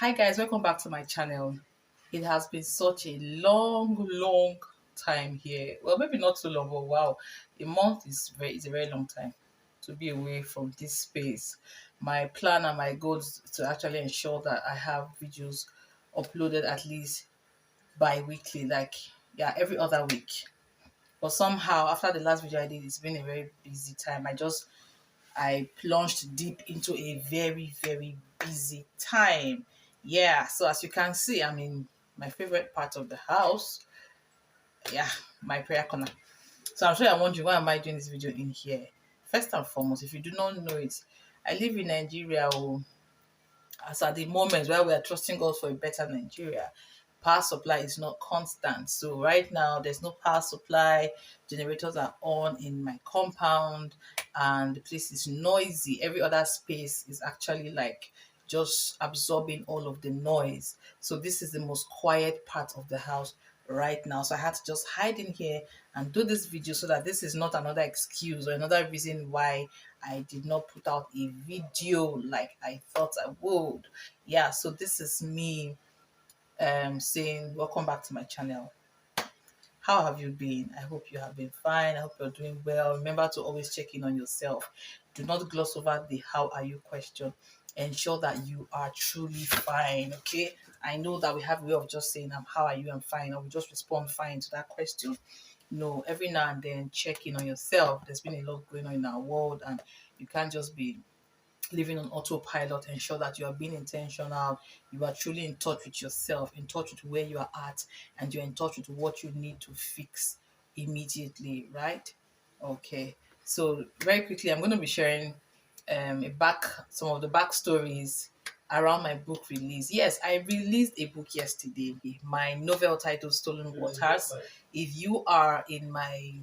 Hi guys, welcome back to my channel. It has been such a long time here. Well, maybe not so long, but wow, a month is a very long time to be away from this space. My plan and my goals to actually ensure that I have videos uploaded at least bi-weekly, like yeah, every other week. But somehow after the last video I did, it's been a very busy time. I plunged deep into a very busy time. Yeah, so as you can see, I'm in my favorite part of the house. Yeah, my prayer corner. So I'm sure you're wondering, why am I doing this video in here? First and foremost, if you do not know it, I live in Nigeria. Oh, as at the moment where we are trusting God for a better Nigeria, power supply is not constant. So right now there's no power supply. Generators are on in my compound and the place is noisy. Every other space is actually like just absorbing all of the noise. So this is the most quiet part of the house right now. So I had to just hide in here and do this video so that this is not another excuse or another reason why I did not put out a video like I thought I would. Yeah, so this is me saying welcome back to my channel. How have you been? I hope you have been fine. I hope you're doing well. Remember to always check in on yourself. Do not gloss over the how are you question. Ensure that you are truly fine, okay? I know that we have a way of just saying how are you, I'm fine, or we just respond fine to that question. No, every now and then check in on yourself. There's been a lot going on in our world and you can't just be living on autopilot. Ensure that you are being intentional, you are truly in touch with yourself, in touch with where you are at, and you're in touch with what you need to fix immediately, right? Okay, so very quickly I'm going to be sharing some of the backstories around my book release. Yes, I released a book yesterday, my novel titled Stolen Waters. If you are in my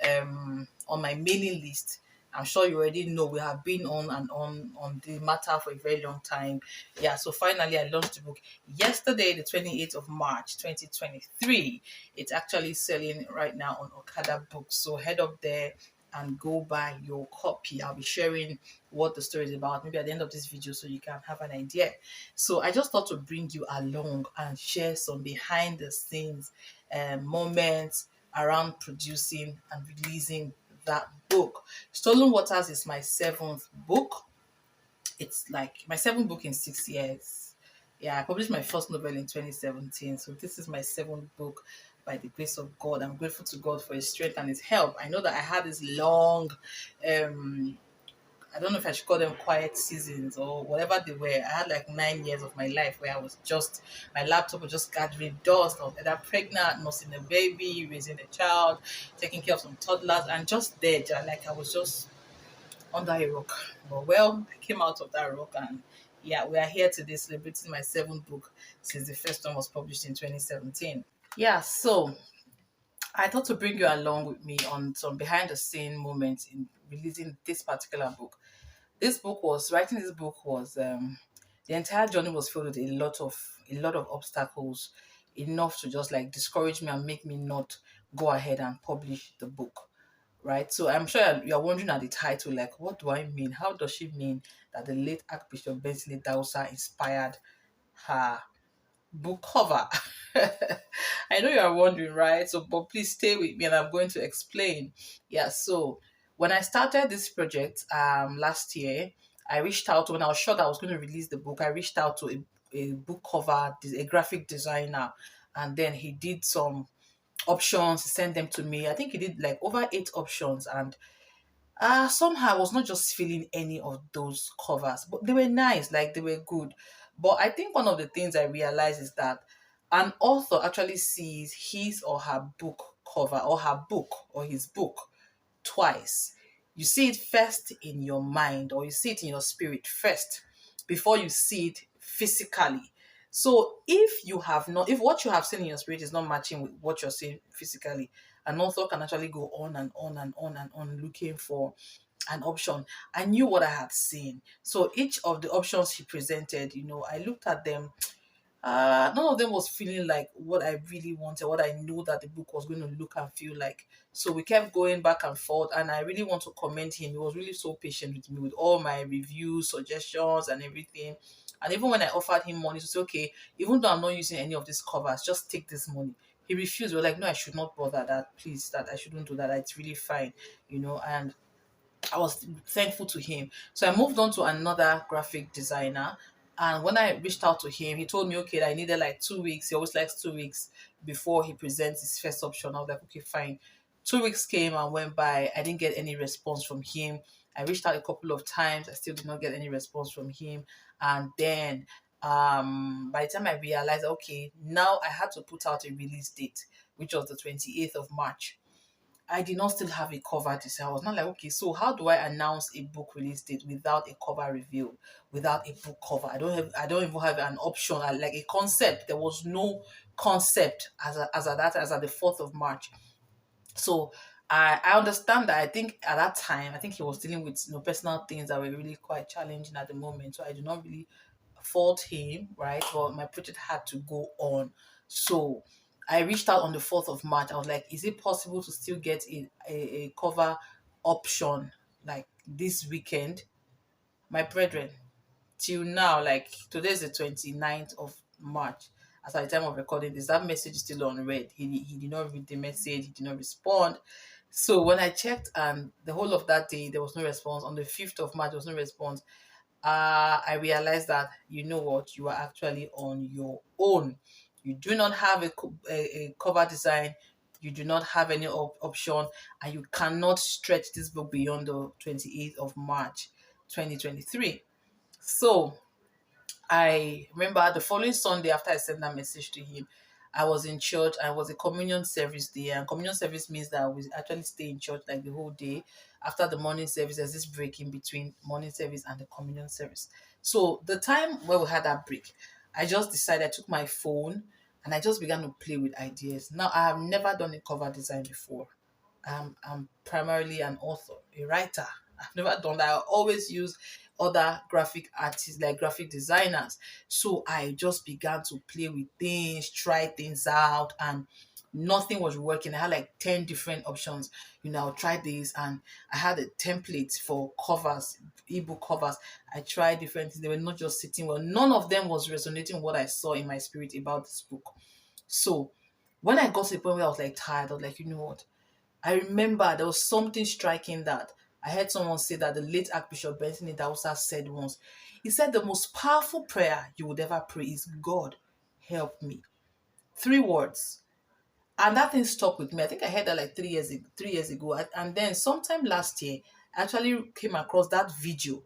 on my mailing list, I'm sure you already know we have been on and on the matter for a very long time. Yeah, so finally I launched the book yesterday, the 28th of March 2023. It's actually selling right now on Okada Books, so head up there and go buy your copy. I'll be sharing what the story is about maybe at the end of this video so you can have an idea. So I just thought to bring you along and share some behind the scenes moments around producing and releasing that book. Stolen Waters is my seventh book. It's like my seventh book in 6 years. Yeah, I published my first novel in 2017. So this is my seventh book by the grace of God. I'm grateful to God for his strength and his help. I know that I had this long I don't know if I should call them quiet seasons or whatever they were. I had like 9 years of my life where I was just, my laptop was just gathering dust. I was either pregnant, nursing a baby, raising a child, taking care of some toddlers, and just there, like I was just under a rock. But well, I came out of that rock and yeah, we are here today celebrating my seventh book since the first one was published in 2017. Yeah, so I thought to bring you along with me on some behind the scene moments in releasing this particular book. Writing this book was the entire journey was filled with a lot of obstacles, enough to just like discourage me and make me not go ahead and publish the book, right? So I'm sure you're wondering at the title, like, what do I mean? How does she mean that the late Archbishop Benson Idahosa inspired her book cover? I know you are wondering, right? So, but please stay with me and I'm going to explain. Yeah, so when I started this project last year, I reached out when I was sure that I was going to release the book. I reached out to a book cover, a graphic designer, and then he did some options, he sent them to me. I think he did like over 8 options, and somehow I was not just feeling any of those covers, but they were nice, like they were good. But I think one of the things I realized is that an author actually sees his or her book cover or her book or his book twice. You see it first in your mind or you see it in your spirit first before you see it physically. So if what you have seen in your spirit is not matching with what you're seeing physically, an author can actually go on and on and on and on looking for an option. I knew what I had seen. So each of the options he presented, I looked at them. None of them was feeling like what I really wanted, what I knew that the book was going to look and feel like. So we kept going back and forth, and I really want to commend him. He was really so patient with me with all my reviews, suggestions, and everything. And even when I offered him money to say, okay, even though I'm not using any of these covers, just take this money. He refused. We are like, no, I should not bother that. Please, that I shouldn't do that. It's really fine, And I was thankful to him. So I moved on to another graphic designer. And when I reached out to him, he told me, okay, that I needed like 2 weeks. He always likes 2 weeks before he presents his first option. I was like, okay, fine. 2 weeks came and went by. I didn't get any response from him. I reached out a couple of times. I still did not get any response from him. And then by the time I realized, okay, now I had to put out a release date, which was the 28th of March. I did not still have a cover design. I was not like, okay, so how do I announce a book release date without a cover reveal, without a book cover? I don't even have an option, like a concept. There was no concept as at the 4th of March. So I understand that. I think at that time, I think he was dealing with personal things that were really quite challenging at the moment. So I do not really fault him, right? But my project had to go on. So I reached out on the 4th of March. I was like, is it possible to still get a cover option like this weekend? My brethren, till now, like today's the 29th of March. As at the time of recording this, that message is still unread. He did not read the message, he did not respond. So when I checked and the whole of that day there was no response. On the 5th of March, there was no response. I realized that you know what, you are actually on your own. You do not have a cover design, you do not have any option, and you cannot stretch this book beyond the 28th of March 2023. So I remember the following Sunday after I sent that message to him, I was in church. I was a communion service there, and communion service means that we actually stay in church like the whole day. After the morning service, there's this break in between morning service and the communion service. So the time where we had that break, I just decided, I took my phone and I just began to play with ideas. Now I have never done a cover design before. I'm primarily an author, a writer. I've never done that. I always use other graphic artists, like graphic designers. So I just began to play with things, try things out, and nothing was working. I had like 10 different options. I'll try this, and I had a template for covers, ebook covers. I tried different things. They were not just sitting well. None of them was resonating with what I saw in my spirit about this book. So when I got to the point where I was like tired, I was like, you know what? I remember there was something striking that I heard someone say that the late Archbishop Benson in Idahosa said once. He said the most powerful prayer you would ever pray is, God, help me. 3 words. And that thing stuck with me. I think I heard that like 3 years ago. And then sometime last year, I actually came across that video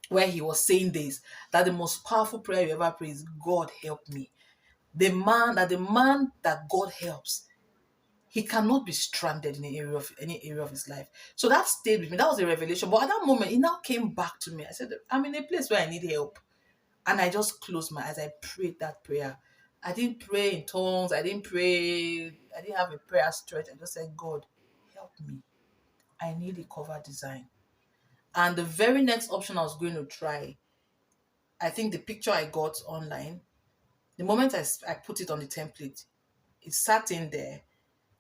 where he was saying this, that the most powerful prayer you ever pray is, God, help me. The man that God helps, he cannot be stranded in any area of his life. So that stayed with me. That was a revelation. But at that moment, it now came back to me. I said, I'm in a place where I need help. And I just closed my eyes. I prayed that prayer. I didn't pray in tongues. I didn't have a prayer stretch. I just said, God, help me. I need a cover design. And the very next option I was going to try, I think the picture I got online, the moment I put it on the template, it sat in there.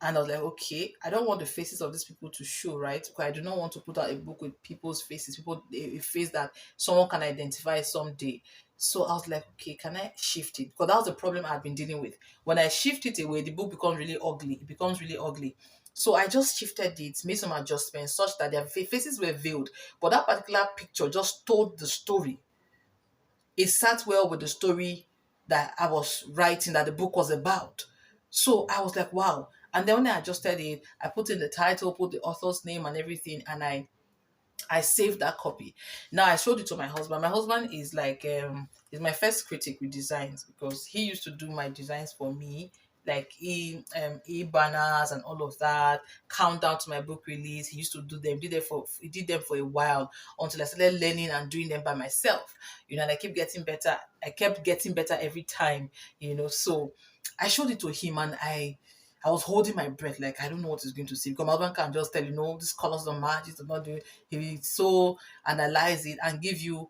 And I was like, okay, I don't want the faces of these people to show, right? Because I do not want to put out a book with people's faces, a face that someone can identify someday. So I was like, okay, can I shift it? Because that was the problem I've been dealing with. When I shift it away, the book becomes really ugly. It becomes really ugly. So I just shifted it, made some adjustments such that their faces were veiled. But that particular picture just told the story. It sat well with the story that I was writing, that the book was about. So I was like, wow. And then when I adjusted it, I put in the title, put the author's name and everything, and I saved that copy. Now I showed it to my husband. My husband is like is my first critic with designs, because he used to do my designs for me, like banners and all of that, countdown to my book release. He used to do them, he did them for a while, until I started learning and doing them by myself. And I kept getting better. I kept getting better every time, so I showed it to him, and I was holding my breath, like I don't know what he's going to say, because my husband can just tell this colors don't match, it does not do. He will so analyze it and give you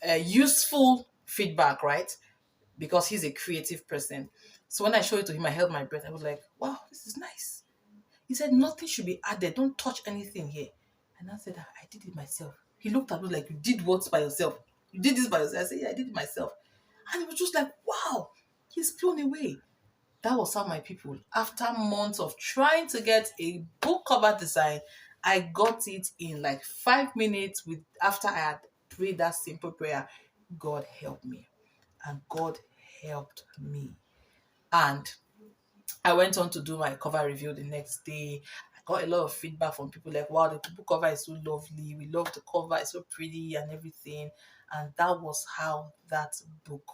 a useful feedback, right? Because he's a creative person. So when I showed it to him, I held my breath. I was like, wow, this is nice. He said, nothing should be added. Don't touch anything here. And I said, I did it myself. He looked at me like, you did what by yourself? You did this by yourself? I said, yeah, I did it myself. And it was just like, wow, he's blown away. That was how my people, after months of trying to get a book cover design, I got it in like 5 minutes with after I had prayed that simple prayer. God helped me. And God helped me. And I went on to do my cover review the next day. I got a lot of feedback from people like, wow, the book cover is so lovely. We love the cover, it's so pretty and everything. And that was how that book,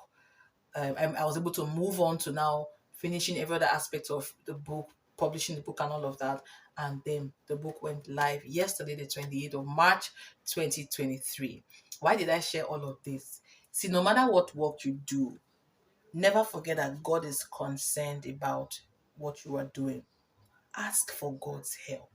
I was able to move on to now finishing every other aspect of the book, publishing the book and all of that. And then the book went live yesterday, the 28th of March, 2023. Why did I share all of this? See, no matter what work you do, never forget that God is concerned about what you are doing. Ask for God's help.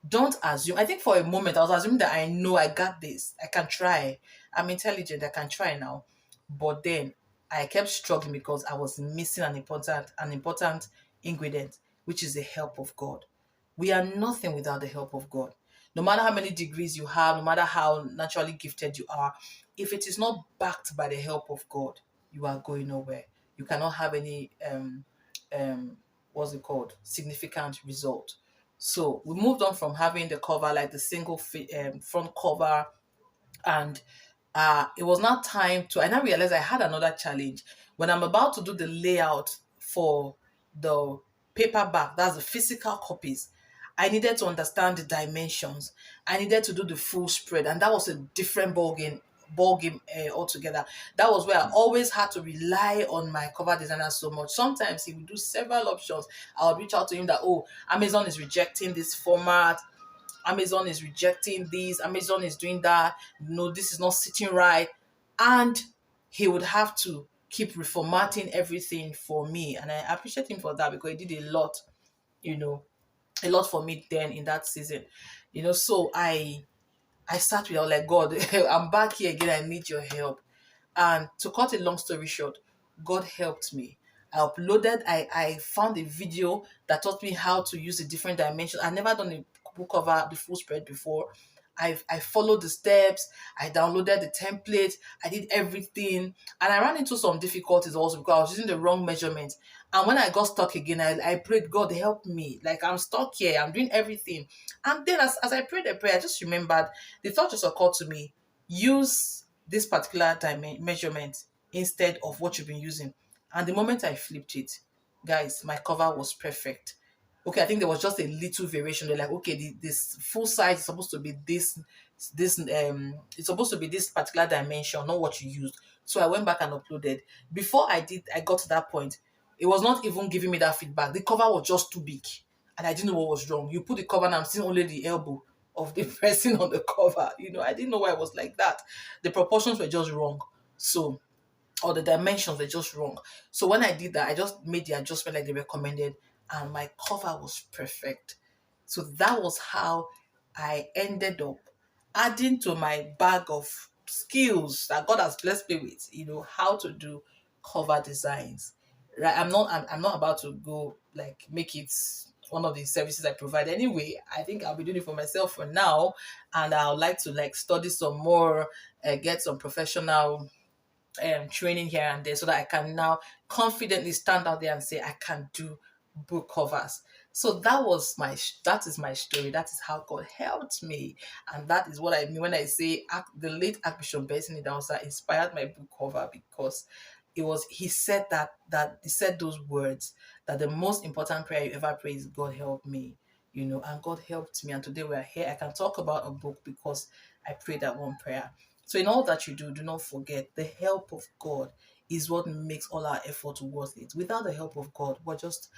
Don't assume. I think for a moment I was assuming that I know I got this. I can try. I'm intelligent. I can try now. But then I kept struggling because I was missing an important ingredient, which is the help of God. We are nothing without the help of God. No matter how many degrees you have, no matter how naturally gifted you are, if it is not backed by the help of God, you are going nowhere. You cannot have any um what's it called, significant result. So we moved on from having the cover, like the single front cover, and it was now time to. I now realized I had another challenge when I'm about to do the layout for the paperback. That's the physical copies. I needed to understand the dimensions. I needed to do the full spread, and that was a different ball game altogether. That was where I always had to rely on my cover designer so much. Sometimes he would do several options. I would reach out to him that, oh, Amazon is rejecting this format, Amazon is rejecting this, Amazon is doing that, no, this is not sitting right. And he would have to keep reformatting everything for me. And I appreciate him for that because he did a lot, you know, a lot for me then in that season. So I sat with, I was like, God, I'm back here again. I need your help. And to cut a long story short, God helped me. I found a video that taught me how to use the different dimensions. I've never done a book cover, the full spread before. I followed the steps, I downloaded the template, I did everything. And I ran into some difficulties also because I was using the wrong measurements. And when I got stuck again, I prayed, God, help me. Like, I'm stuck here, I'm doing everything. And then as I prayed a prayer, I just remembered the thought just occurred to me, use this particular measurement instead of what you've been using. And the moment I flipped it, guys, my cover was perfect. Okay, I think there was just a little variation. They're like, okay, this full size is supposed to be it's supposed to be this particular dimension, not what you used. So I went back and uploaded. Before I got to that point, it was not even giving me that feedback. The cover was just too big, and I didn't know what was wrong. You put the cover, and I'm seeing only the elbow of the person on the cover. I didn't know why it was like that. The proportions were just wrong. So, or the dimensions were just wrong. So when I did that, I just made the adjustment like they recommended, and my cover was perfect. So that was how I ended up adding to my bag of skills that God has blessed me with, how to do cover designs. Right. I'm not about to go like make it one of the services I provide anyway. I think I'll be doing it for myself for now, and I would like to like study some more, get some professional training here and there so that I can now confidently stand out there and say I can do book covers. So that is my story. That is how God helped me, and that is what I mean when I say the late Archbishop Benson inspired my book cover, because he said that he said those words, that the most important prayer you ever pray is, God help me. And God helped me, and today we're here. I can talk about a book because I prayed that one prayer. So in all that you do not forget the help of God is what makes all our effort worth it. Without the help of God, we're just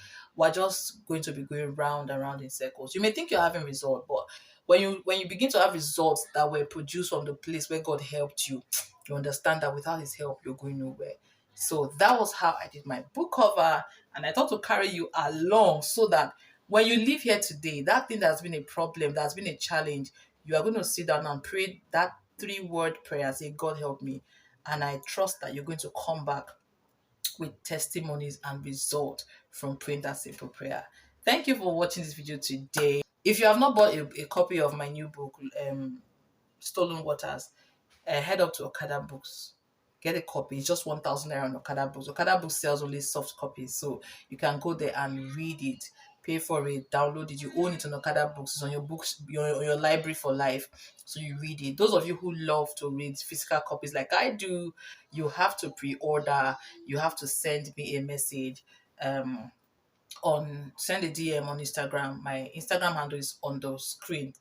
going to be going round and round in circles. You may think you're having results, but when you begin to have results that were produced from the place where God helped you, you understand that without his help, you're going nowhere. So that was how I did my book cover, and I thought to carry you along so that when you leave here today, that thing that's been a problem, that's been a challenge, you are going to sit down and pray that 3-word prayer, say, God help me. And I trust that you're going to come back with testimonies and results from praying that simple prayer. Thank you for watching this video today. If you have not bought a copy of my new book, Stolen Waters, head up to Okada Books. Get a copy. It's just 1,000 naira on Okada Books. Okada Books sells only soft copies, so you can go there and read it, pay for it, download it. You own it on Okada Books. It's on your books, your library for life. So you read it. Those of you who love to read physical copies like I do, you have to pre-order. You have to send me a message. Send a DM on Instagram. My Instagram handle is on the screen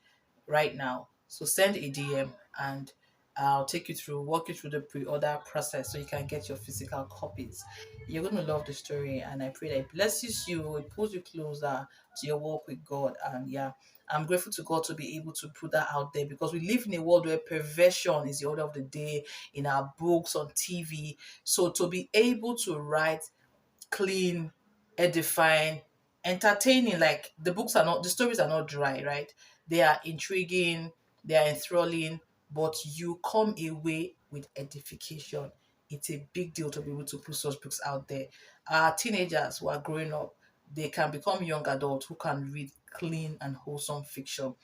right now. So send a DM and I'll walk you through the pre-order process so you can get your physical copies. You're going to love the story, and I pray that it blesses you, it pulls you closer to your walk with God. And yeah, I'm grateful to God to be able to put that out there, because we live in a world where perversion is the order of the day, in our books, on TV. So to be able to write clean, edifying, entertaining. Like the stories are not dry, right? They are intriguing, they are enthralling, but you come away with edification. It's a big deal to be able to put such books out there. Our teenagers who are growing up, they can become young adults who can read clean and wholesome fiction.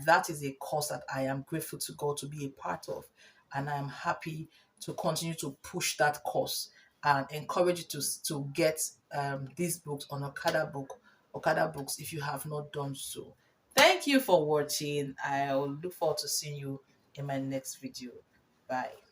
That is a cause that I am grateful to God to be a part of. And I'm happy to continue to push that cause and encourage you to get these books on Okada Books if you have not done so. Thank you for watching. I'll look forward to seeing you in my next video. Bye.